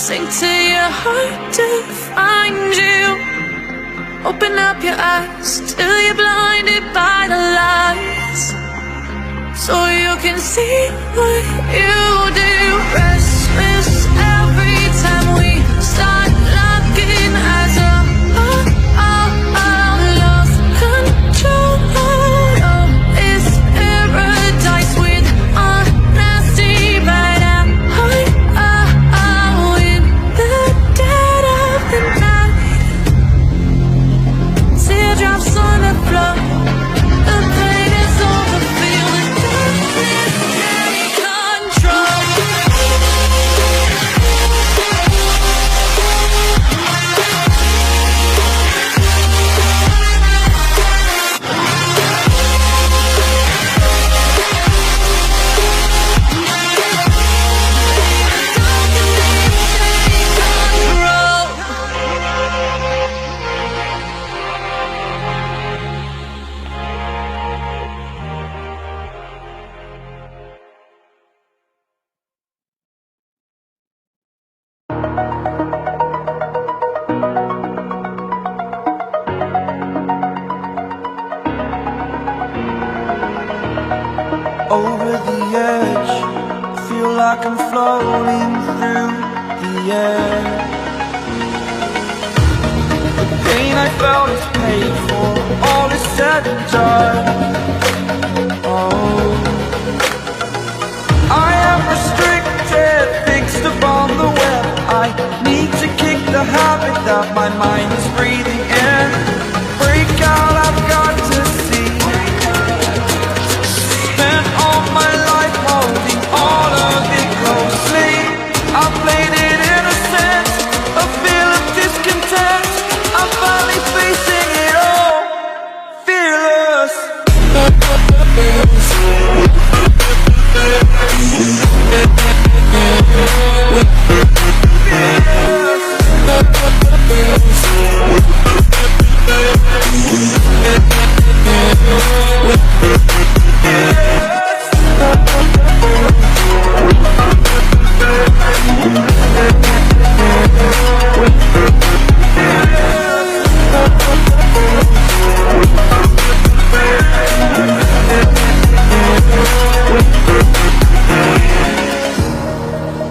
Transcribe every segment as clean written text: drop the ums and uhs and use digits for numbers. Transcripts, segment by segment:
Sink to your heart to find you. Open up your eyes till you're blinded by the lies, so you can see what you do. Restless every time we start locking eyes. Lost control of this paradise with honesty. But I'm in the dead of the night. Teardrops on the floor. The pain is over. Feel the darkness take control. Over the edge, feel like I'm floating through the air. The pain I felt is paid for, all is said and done. Oh, I am restricted, fixed upon the web. I need to kick the habit that my mind is breathing in. Break out, I've got to see. Spent all my life holding all of it closely. I played it innocent, a feel of discontent. I'm finally facing it all, fearless.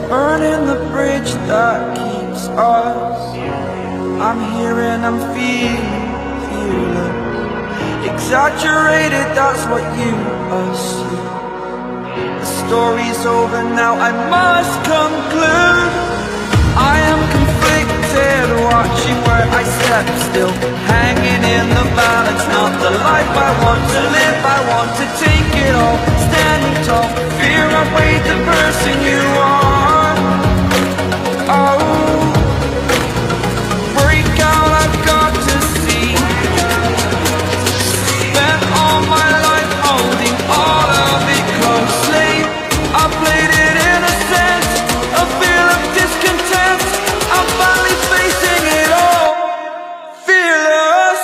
Burning the bridge that keeps us. I'm here and I'm feeling fearless. Exaggerated, that's what you assume. The story's over now, I must conclude. I am conflicted, watching where I step still, hanging in the balance. Not the life I want to live, I want to take it all. Standing tall, fear outweighed the person you are. Oh, break out, I've got to see. Spent all my life holding all of it closely. I played it innocent, a feel of discontent. I'm finally facing it all, fearless.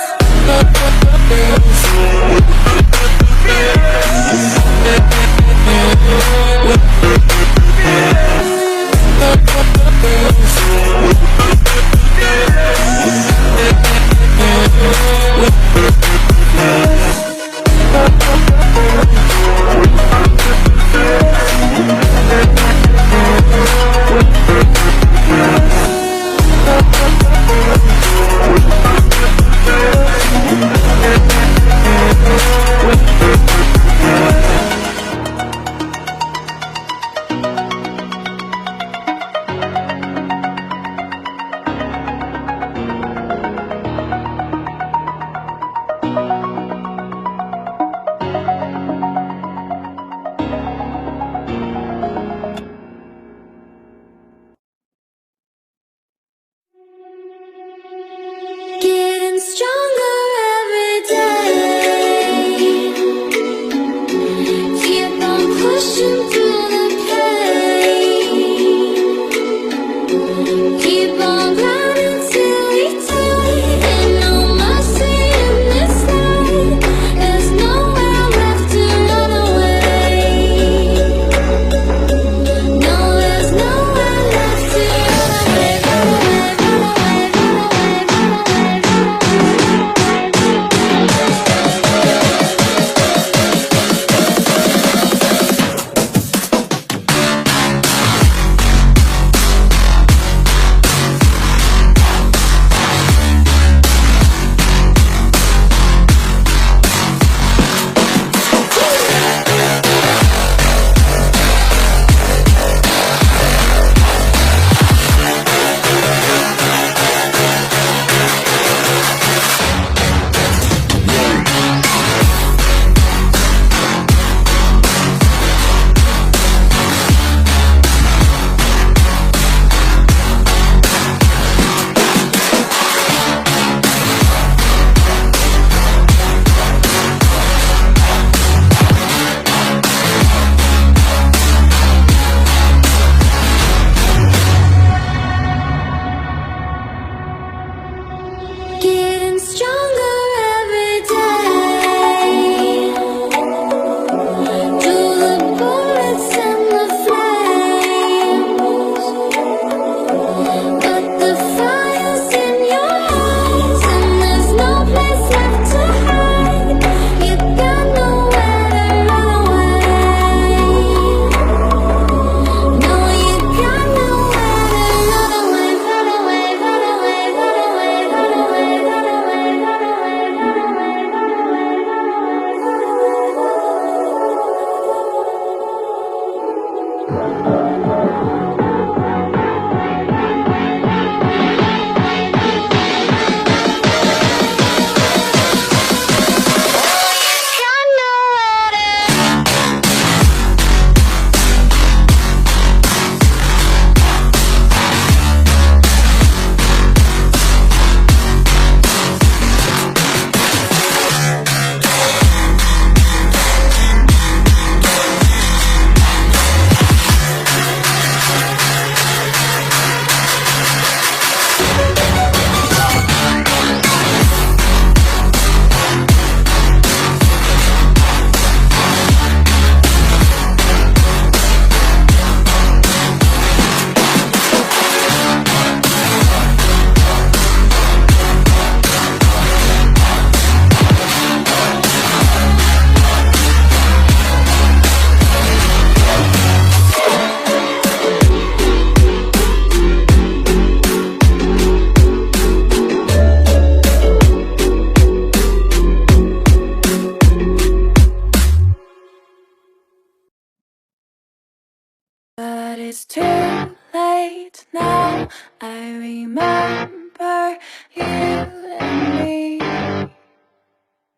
It's too late now. I remember you and me,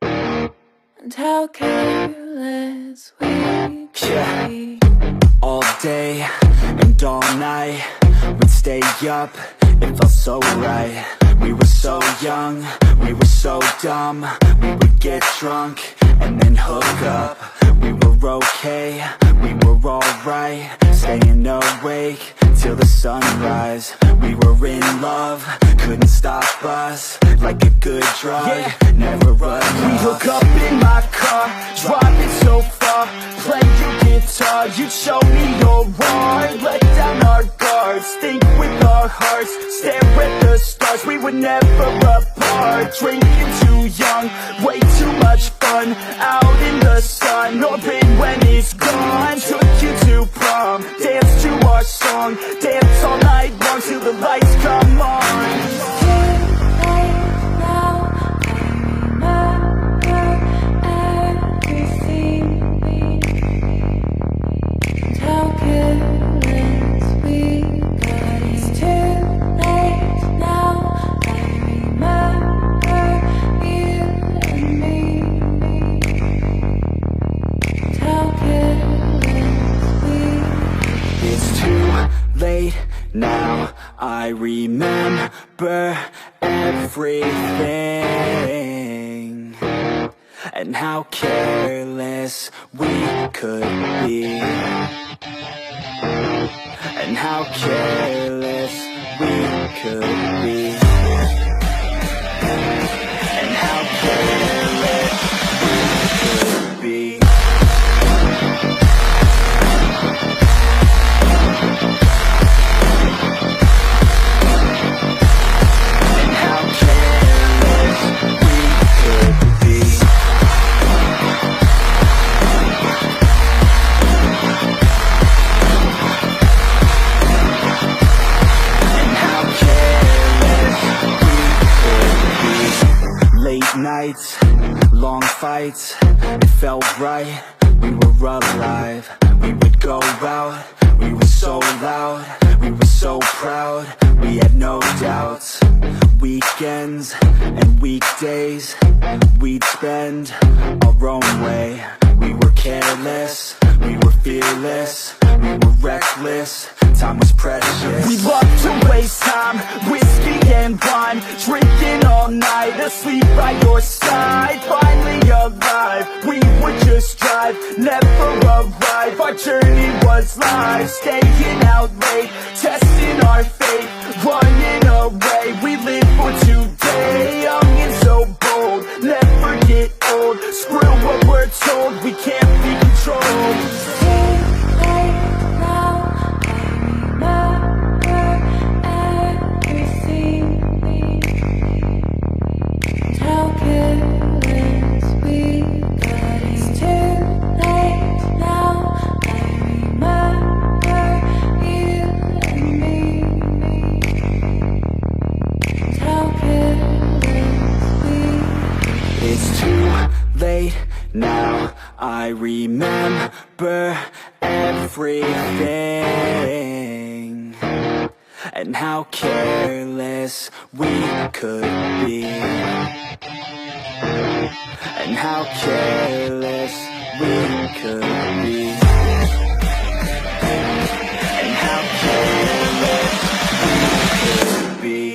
and how careless we could be. All day and all night, we'd stay up, it felt so right. We were so young, we were so dumb. We would get drunk and then hook up. We were okay, we were alright, staying awake till the sunrise. We were in love, couldn't stop us, like a good drug, never enough. We hook up in my car, driving so far, play your guitar, you'd show me your art. Let down our guards, think with our hearts, stare at the stars, we were never apart. Drinking too young, way too much fun, out in the sun, orbit when it's gone. Took you to prom, dance to our song, dance all night long till the lights come on. Late now, I remember everything, and how careless we could be, and how careless we could be, and how careless we could be. Nights, long fights, it felt right, we were alive. We would go out, we were so loud, we were so proud, we had no doubts. Weekends and weekdays, we'd spend our own way. We were careless, we were fearless, we were reckless, time was precious. We loved to waste time, whiskey and wine, drinking all night, asleep by your side. Finally alive, we would just drive, never arrive. Our journey was live, staying out late, testing our fate, running away. We live for today, young and so bold, never get old. Screw what we're told, we can't be controlled. Late now, I remember everything, and how careless we could be, and how careless we could be, and how careless we could be.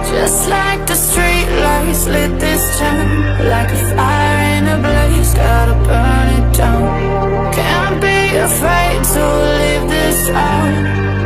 Just like the street lights lit this town, like a fire in a blaze, gotta burn it down. Can't be afraid to leave this out.